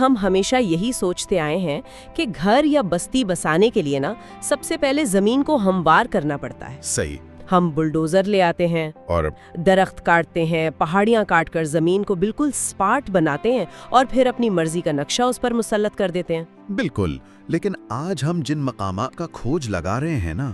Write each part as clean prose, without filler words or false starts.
ہم ہمیشہ یہی سوچتے آئے ہیں کہ گھر یا بستی بسانے کے لیے نا سب سے پہلے زمین کو ہموار کرنا پڑتا ہے۔ صحیح۔ ہم بلڈوزر لے آتے ہیں اور درخت کاٹتے ہیں، پہاڑیاں کاٹ کر زمین کو بالکل سپاٹ بناتے ہیں اور پھر اپنی مرضی کا نقشہ اس پر مسلط کر دیتے ہیں۔ بالکل، لیکن آج ہم جن مقامات کا کھوج لگا رہے ہیں نا،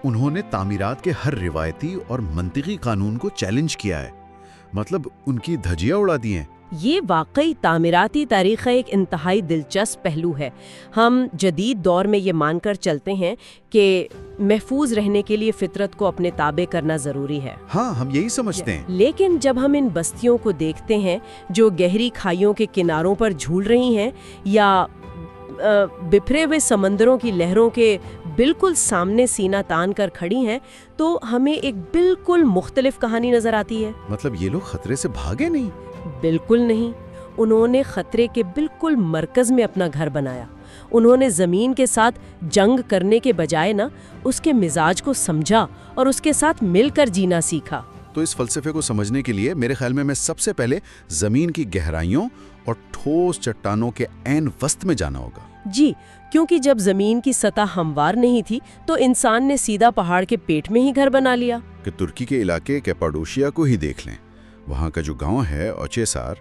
انہوں نے تعمیرات کے ہر روایتی اور منطقی قانون کو چیلنج کیا ہے، مطلب ان کی دھجیاں اڑا دی ہیں۔ یہ واقعی تعمیراتی تاریخ کا ایک انتہائی دلچسپ پہلو ہے۔ ہم جدید دور میں یہ مان کر چلتے ہیں کہ محفوظ رہنے کے لیے فطرت کو اپنے تابع کرنا ضروری ہے۔ ہاں، ہم یہی سمجھتے ہیں۔ لیکن جب ہم ان بستیوں کو دیکھتے ہیں جو گہری کھائیوں کے کناروں پر جھول رہی ہیں یا بکھرے ہوئے سمندروں کی لہروں کے بالکل سامنے سینہ تان کر کھڑی ہیں، تو ہمیں ایک بالکل مختلف کہانی نظر آتی ہے۔ مطلب یہ لوگ خطرے سے بھاگے نہیں؟ بالکل نہیں، انہوں نے خطرے کے بالکل مرکز میں اپنا گھر بنایا۔ انہوں نے زمین کے ساتھ جنگ کرنے کے بجائے نا اس کے مزاج کو سمجھا اور اس کے ساتھ مل کر جینا سیکھا۔ تو اس فلسفے کو سمجھنے کے لیے میرے خیال میں سب سے پہلے زمین کی گہرائیوں اور ٹھوس چٹانوں کے عین وسط میں جانا ہوگا۔ جی، کیونکہ جب زمین کی سطح ہموار نہیں تھی تو انسان نے سیدھا پہاڑ کے پیٹ میں ہی گھر بنا لیا۔ کہ ترکی کے علاقے کیپاڈوشیا کو ہی دیکھ لیں، وہاں کا جو گاؤں ہے اوچیسار،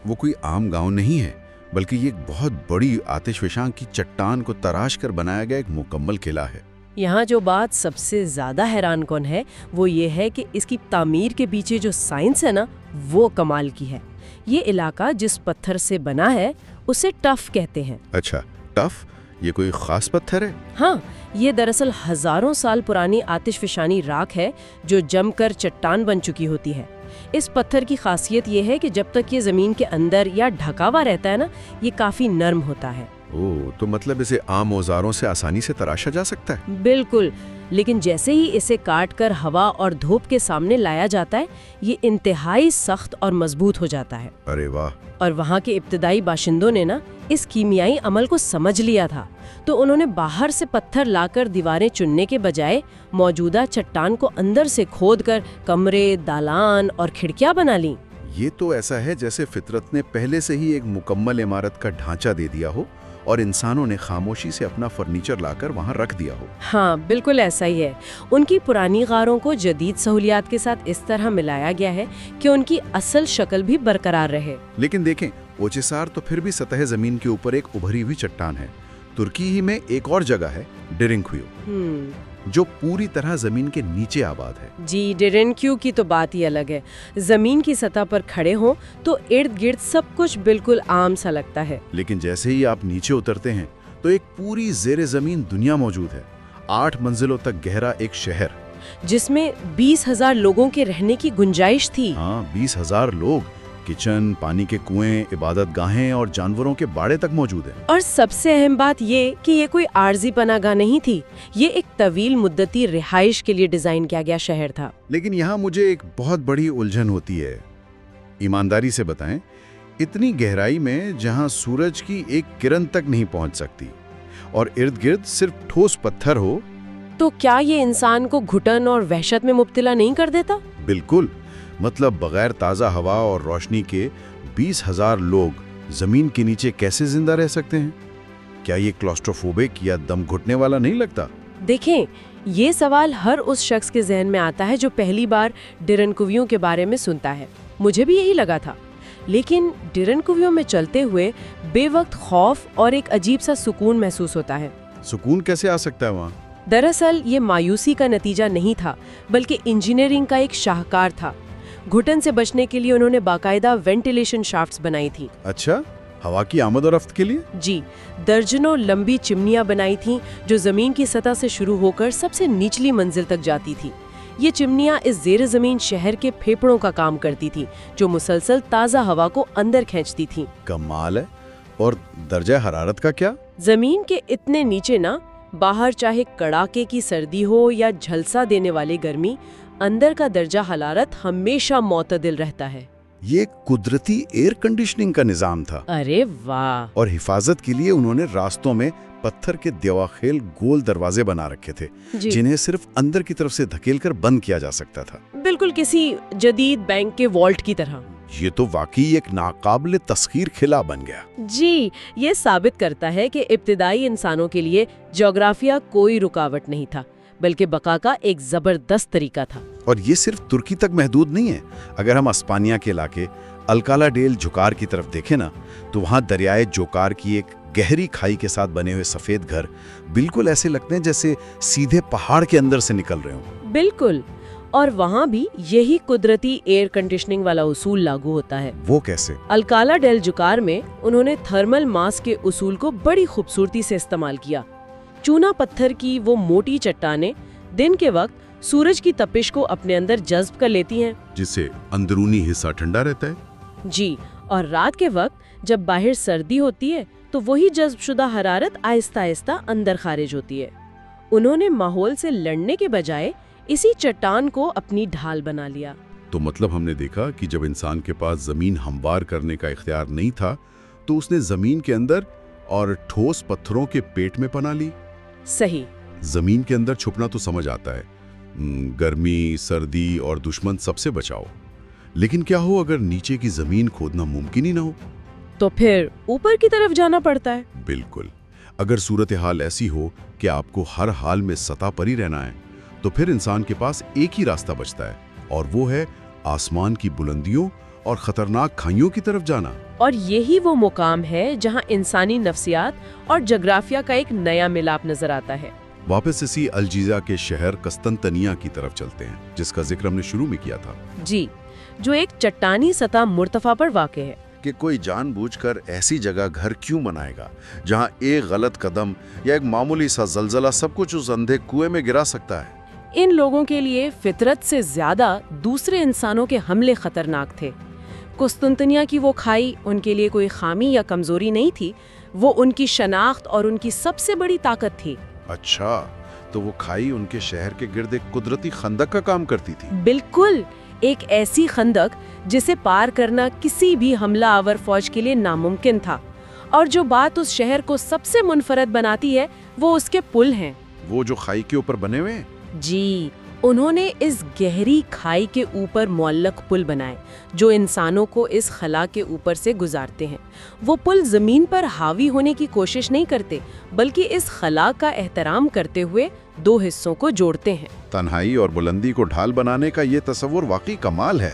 وہ کوئی عام گاؤں نہیں ہے، بلکہ یہ ایک بہت بڑی آتش فشاں کی چٹان کو تراش کر بنایا گیا ایک مکمل قلعہ ہے۔ یہاں جو بات سب سے زیادہ حیران کن ہے وہ یہ ہے کہ اس کی تعمیر کے پیچھے جو سائنس ہے نا، وہ کمال کی ہے۔ یہ علاقہ جس پتھر سے بنا ہے اسے ٹف کہتے ہیں۔ اچھا، ٹف؟ یہ کوئی خاص پتھر ہے؟ ہاں، یہ دراصل ہزاروں سال پرانی آتش فشانی راکھ ہے جو جم کر چٹان بن چکی ہوتی ہے۔ اس پتھر کی خاصیت یہ ہے کہ جب تک یہ زمین کے اندر یا ڈھکا ہوا رہتا ہے نا، یہ کافی نرم ہوتا ہے۔ تو مطلب اسے عام اوزاروں سے آسانی سے تراشا جا سکتا ہے؟ بالکل، لیکن جیسے ہی اسے کاٹ کر ہوا اور دھوپ کے سامنے لایا جاتا ہے، یہ انتہائی سخت اور مضبوط ہو جاتا ہے۔ ارے واہ! اور وہاں کے ابتدائی باشندوں نے نا اس کیمیائی عمل کو سمجھ لیا تھا، تو انہوں نے باہر سے پتھر لا کر دیواریں چننے کے بجائے موجودہ چٹان کو اندر سے کھود کر کمرے، دالان اور کھڑکیاں بنا لیں۔ یہ تو ایسا ہے جیسے فطرت نے پہلے سے ہی ایک مکمل عمارت کا ڈھانچہ دے دیا ہو اور انسانوں نے خاموشی سے اپنا فرنیچر لا کر وہاں رکھ دیا ہو۔ ہاں، بالکل ایسا ہی ہے۔ ان کی پرانی غاروں کو جدید سہولیات کے ساتھ اس طرح ملایا گیا ہے کہ ان کی اصل شکل بھی برقرار رہے۔ لیکن دیکھیں، اوچیسار تو پھر بھی سطح زمین کے اوپر ایک ابھری ہوئی چٹان ہے۔ ترکی ہی میں ایک اور جگہ ہے، ڈیرنکویو، جو پوری طرح زمین کے نیچے آباد ہے۔ جی، ڈیرنکیو کی تو بات ہی الگ ہے۔ زمین کی سطح پر کھڑے ہوں تو ارد گرد سب کچھ بالکل عام سا لگتا ہے، لیکن جیسے ہی آپ نیچے اترتے ہیں تو ایک پوری زیر زمین دنیا موجود ہے۔ 8 منزلوں تک گہرا ایک شہر، جس میں 20,000 لوگوں کے رہنے کی گنجائش تھی۔ ہاں، 20,000 لوگ، کچن، پانی کے کنویں، عبادت گاہیں اور جانوروں کے باڑے تک موجود ہیں۔ اور سب سے اہم بات یہ کہ یہ کوئی عارضی پناہ گاہ نہیں تھی، یہ ایک طویل مدتی رہائش کے لیے ڈیزائن کیا گیا شہر تھا۔ لیکن یہاں مجھے ایک بہت بڑی الجھن ہوتی ہے، ایمانداری سے بتائیں، اتنی گہرائی میں جہاں سورج کی ایک کرن تک نہیں پہنچ سکتی اور ارد گرد صرف ٹھوس پتھر ہو، تو کیا یہ انسان کو گھٹن اور وحشت میں مبتلا نہیں کر دیتا؟ بالکل، مطلب بغیر تازہ ہوا اور روشنی کے 20,000 لوگ زمین کے نیچے کیسے زندہ رہ سکتے ہیں؟ کیا یہ کلاسٹروفوبک یا دم گھٹنے والا نہیں لگتا؟ دیکھیں، یہ سوال ہر اس شخص کے ذہن میں آتا ہے جو پہلی بار ڈیرنکویو کے بارے میں سنتا ہے۔ مجھے بھی یہی لگا تھا، لیکن ڈیرنکویو میں چلتے ہوئے بے وقت خوف اور ایک عجیب سا سکون محسوس ہوتا ہے۔ سکون کیسے آ سکتا ہے وہاں؟ دراصل یہ مایوسی کا نتیجہ نہیں تھا، بلکہ انجینئرنگ کا ایک شاہکار تھا۔ گھٹن سے بچنے کے لیے انہوں نے باقاعدہ وینٹیلیشن شافٹس بنائی تھی۔ اچھا، ہوا کی آمد و رفت کے لیے؟ جی، درجنوں لمبی چمنیاں بنائی تھیں جو زمین کی سطح سے شروع ہو کر سب سے نچلی منزل تک جاتی تھی۔ یہ چمنیاں اس زیر زمین شہر کے پھیپھڑوں کا کام کرتی تھیں جو مسلسل تازہ ہوا کو اندر کھینچتی تھیں۔ کمال ہے۔ اور درجہ حرارت کا کیا؟ زمین کے اتنے نیچے نا، باہر چاہے کڑاکے کی سردی ہو یا جھلسا دینے والی گرمی، اندر کا درجہ حرارت ہمیشہ معتدل رہتا ہے۔ یہ قدرتی ایئر کنڈیشننگ کا نظام تھا۔ ارے واہ! اور حفاظت کے لیے انہوں نے راستوں میں پتھر کے دیواخیل گول دروازے بنا رکھے تھے، جنہیں صرف اندر کی طرف سے دھکیل کر بند کیا جا سکتا تھا، بالکل کسی جدید بینک کے والٹ کی طرح۔ یہ تو واقعی ایک ناقابل تسخیر خلا بن گیا۔ جی، یہ ثابت کرتا ہے کہ ابتدائی انسانوں کے لیے جغرافیہ کوئی رکاوٹ نہیں تھا، بلکہ بقا کا ایک زبردست طریقہ تھا۔ اور یہ صرف ترکی تک محدود نہیں ہے۔ اگر ہم اسپانیہ کے علاقے الکالا ڈیل جوکار کی طرف دیکھیں نا، تو وہاں دریائے جوکار کی ایک گہری کھائی کے ساتھ بنے ہوئے سفید گھر بالکل ایسے لگتے ہیں جیسے سیدھے پہاڑ کے اندر سے نکل رہے ہوں۔ بالکل، اور وہاں بھی یہی قدرتی ایئر کنڈیشننگ والا اصول لاگو ہوتا ہے۔ وہ کیسے؟ الکالا ڈیل جوکار میں انہوں نے تھرمل ماس کے اصول کو بڑی خوبصورتی سے استعمال کیا۔ چونا پتھر کی وہ موٹی چٹانیں دن کے وقت سورج کی تپش کو اپنے اندر جذب کر لیتی ہیں، جس سے اندرونی حصہ ٹھنڈا رہتا ہے۔ جی، اور رات کے وقت جب باہر سردی ہوتی ہے تو وہی جذب شدہ حرارت آہستہ آہستہ اندر خارج ہوتی ہے۔ انہوں نے ماحول سے لڑنے کے بجائے اسی چٹان کو اپنی ڈھال بنا لیا۔ تو مطلب ہم نے دیکھا کہ جب انسان کے پاس زمین ہموار کرنے کا اختیار نہیں تھا تو اس نے زمین کے اندر اور ٹھوس پتھروں کے پیٹ میں پناہ لی۔ صحیح۔ زمین کے اندر چھپنا تو سمجھ آتا ہے، گرمی، سردی اور دشمن سب سے بچاؤ، لیکن کیا ہو اگر نیچے کی زمین کھودنا ممکن ہی نہ ہو؟ تو پھر اوپر کی طرف جانا پڑتا ہے۔ بالکل، اگر صورتحال ایسی ہو کہ آپ کو ہر حال میں سطح پر ہی رہنا ہے تو پھر انسان کے پاس ایک ہی راستہ بچتا ہے، اور وہ ہے آسمان کی بلندیوں اور خطرناک کھائیوں کی طرف جانا۔ اور یہی وہ مقام ہے جہاں انسانی نفسیات اور جغرافیہ کا ایک نیا ملاپ نظر آتا ہے۔ واپس اسی الجیزا کے شہر قسطنطنیہ کی طرف چلتے ہیں، جس کا ذکر ہم نے شروع میں کیا تھا۔ جی، جو ایک چٹانی سطح مرتفع پر واقع ہے۔ کہ کوئی جان بوجھ کر ایسی جگہ گھر کیوں بنائے گا جہاں ایک غلط قدم یا ایک معمولی سا زلزلہ سب کچھ اس اندھے کنویں میں گرا سکتا ہے؟ ان لوگوں کے لیے فطرت سے زیادہ دوسرے انسانوں کے حملے خطرناک تھے۔ قسطنطنیہ کی وہ کھائی ان کے لیے کوئی خامی یا کمزوری نہیں تھی، وہ ان کی شناخت اور ان کی سب سے بڑی طاقت تھی۔ اچھا، تو وہ کھائی ان کے شہر کے گرد ایک قدرتی خندق کا کام کرتی تھی؟ بالکل، ایک ایسی خندق جسے پار کرنا کسی بھی حملہ آور فوج کے لیے ناممکن تھا، اور جو بات اس شہر کو سب سے منفرد بناتی ہے وہ اس کے پل ہیں۔ وہ جو کھائی کے اوپر بنے ہوئے ہیں؟ جی، انہوں نے اس گہری کھائی کے اوپر معلق پل بنائے جو انسانوں کو اس خلا کے اوپر سے گزارتے ہیں۔ وہ پل زمین پر حاوی ہونے کی کوشش نہیں کرتے، بلکہ اس خلا کا احترام کرتے ہوئے دو حصوں کو جوڑتے ہیں۔ تنہائی اور بلندی کو ڈھال بنانے کا یہ تصور واقعی کمال ہے۔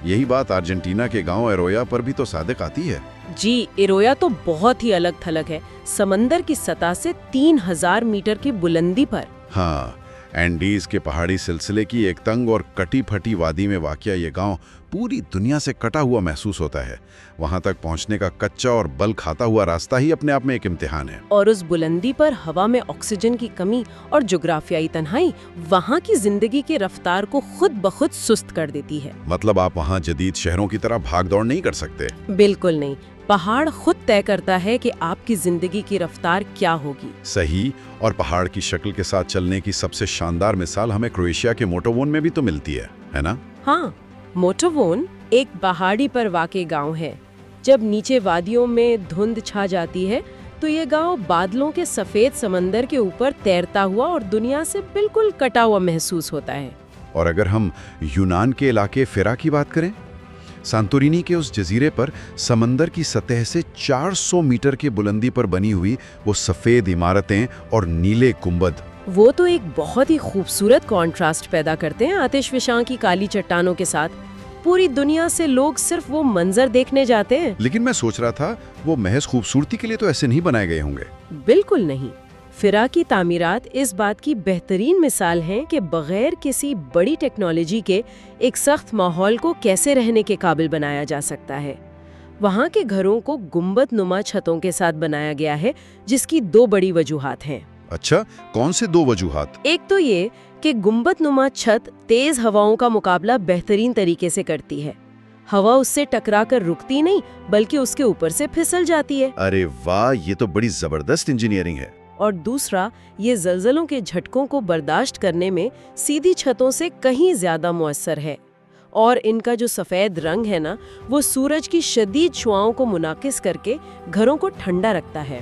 یہی بات ارجنٹینا کے گاؤں ایرویا پر بھی تو صادق آتی ہے۔ جی، ایرویا تو بہت ہی الگ تھلگ ہے، سمندر کی سطح سے 3000 میٹر کی بلندی پر۔ ہاں، اینڈیز کے پہاڑی سلسلے کی ایک تنگ اور کٹی پھٹی وادی میں واقع یہ گاؤں پوری دنیا سے کٹا ہوا محسوس ہوتا ہے۔ وہاں تک پہنچنے کا کچا اور بل کھاتا ہوا راستہ ہی اپنے آپ میں ایک امتحان ہے۔ اور اس بلندی پر ہوا میں آکسیجن کی کمی اور جغرافیائی تنہائی وہاں کی زندگی کی رفتار کو خود بخود سست کر دیتی ہے۔ مطلب آپ وہاں جدید شہروں کی طرح بھاگ دوڑ نہیں کر سکتے؟ بالکل نہیں، پہاڑ خود طے کرتا ہے کہ آپ کی زندگی کی رفتار کیا ہوگی۔ صحیح، اور پہاڑ کی شکل کے ساتھ چلنے کی سب سے شاندار مثال ہمیں کروشیا کے موٹوون میں بھی تو ملتی ہے نا؟ ہاں، موٹوون ایک پہاڑی پر واقع گاؤں ہے۔ جب نیچے وادیوں میں دھند چھا جاتی ہے تو یہ گاؤں بادلوں کے سفید سمندر کے اوپر تیرتا ہوا اور دنیا سے بالکل کٹا ہوا محسوس ہوتا ہے۔ اور اگر ہم یونان کے علاقے فیرا کی بات کریں، سانتورینی کے اس جزیرے پر سمندر کی سطح سے 400 میٹر کی بلندی پر بنی ہوئی وہ سفید عمارتیں اور نیلے گنبد، وہ تو ایک بہت ہی خوبصورت کانٹراسٹ پیدا کرتے ہیں آتش فشاں کی کالی چٹانوں کے ساتھ۔ پوری دنیا سے لوگ صرف وہ منظر دیکھنے جاتے ہیں۔ لیکن میں سوچ رہا تھا وہ محض خوبصورتی کے لیے تو ایسے نہیں بنائے گئے ہوں گے۔ بالکل نہیں، فیرا کی تعمیرات اس بات کی بہترین مثال ہیں کہ بغیر کسی بڑی ٹیکنالوجی کے ایک سخت ماحول کو کیسے رہنے کے قابل بنایا جا سکتا ہے۔ وہاں کے گھروں کو گنبد نما چھتوں کے ساتھ بنایا گیا ہے، جس کی دو بڑی وجوہات ہیں۔ اچھا، کون سے دو وجوہات؟ ایک تو یہ کہ گنبد نما چھت تیز ہواؤں کا مقابلہ بہترین طریقے سے کرتی ہے۔ ہوا اس سے ٹکرا کر رکتی نہیں بلکہ اس کے اوپر سے پھسل جاتی ہے۔ ارے واہ، یہ تو بڑی زبردست انجینئرنگ ہے۔ اور دوسرا، یہ زلزلوں کے جھٹکوں کو برداشت کرنے میں سیدھی چھتوں سے کہیں زیادہ مؤثر ہے، اور ان کا جو سفید رنگ ہے نا، وہ سورج کی شدید شعاؤں کو منعکس کر کے گھروں کو ٹھنڈا رکھتا ہے۔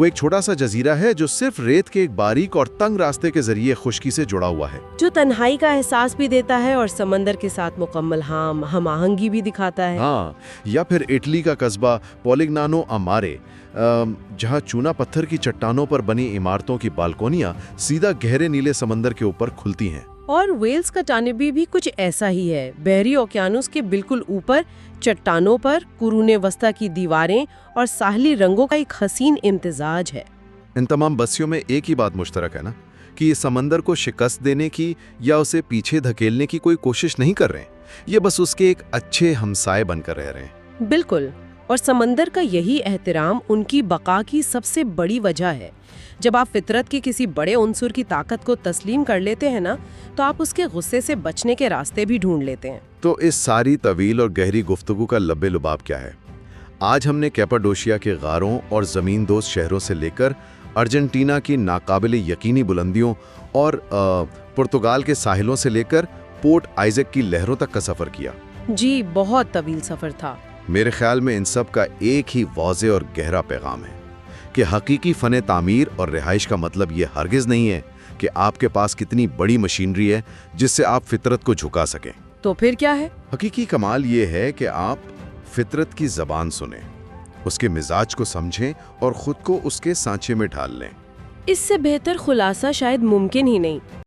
وہ ایک چھوٹا سا جزیرہ ہے جو صرف ریت کے ایک باریک اور تنگ راستے کے ذریعے خشکی سے جڑا ہوا ہے، جو تنہائی کا احساس بھی دیتا ہے اور سمندر کے ساتھ مکمل ہم آہنگی بھی دکھاتا ہے۔ ہاں، یا پھر اٹلی کا قصبہ پولیگنانو امارے، جہاں چونا پتھر کی چٹانوں پر بنی عمارتوں کی بالکونیاں سیدھا گہرے نیلے سمندر کے اوپر کھلتی ہیں۔ اور ویلز کا جانبی بھی کچھ ایسا ہی ہے، بحری اوقیانوس کے بالکل اوپر چٹانوں پر قرون وسطیٰ کی دیواریں اور ساحلی رنگوں کا ایک حسین امتزاج ہے۔ ان تمام بستیوں میں ایک ہی بات مشترک ہے نا، کہ یہ سمندر کو شکست دینے کی یا اسے پیچھے دھکیلنے کی کوئی کوشش نہیں کر رہے ہیں، یہ بس اس کے ایک اچھے ہمسائے بن کر رہ رہے ہیں۔ بالکل، اور سمندر کا یہی احترام ان کی بقا کی سب سے بڑی وجہ ہے۔ جب آپ فطرت کے کسی بڑے عنصر کی طاقت کو تسلیم کر لیتے ہیں نا، تو آپ اس کے غصے سے بچنے کے راستے بھی ڈھونڈ لیتے ہیں۔ تو اس ساری طویل اور گہری گفتگو کا لب لباب کیا ہے؟ آج ہم نے کیپاڈوشیا کے غاروں اور زمین دوست شہروں سے لے کر ارجنٹینا کی ناقابل یقینی بلندیوں اور پرتگال کے ساحلوں سے لے کر پورٹ آئزک کی لہروں تک کا سفر کیا۔ جی، بہت طویل سفر تھا۔ میرے خیال میں ان سب کا ایک ہی واضح اور گہرا پیغام ہے کہ حقیقی فن تعمیر اور رہائش کا مطلب یہ ہرگز نہیں ہے کہ آپ کے پاس کتنی بڑی مشینری ہے جس سے آپ فطرت کو جھکا سکیں۔ تو پھر کیا ہے؟ حقیقی کمال یہ ہے کہ آپ فطرت کی زبان سنیں، اس کے مزاج کو سمجھیں اور خود کو اس کے سانچے میں ڈھال لیں۔ اس سے بہتر خلاصہ شاید ممکن ہی نہیں۔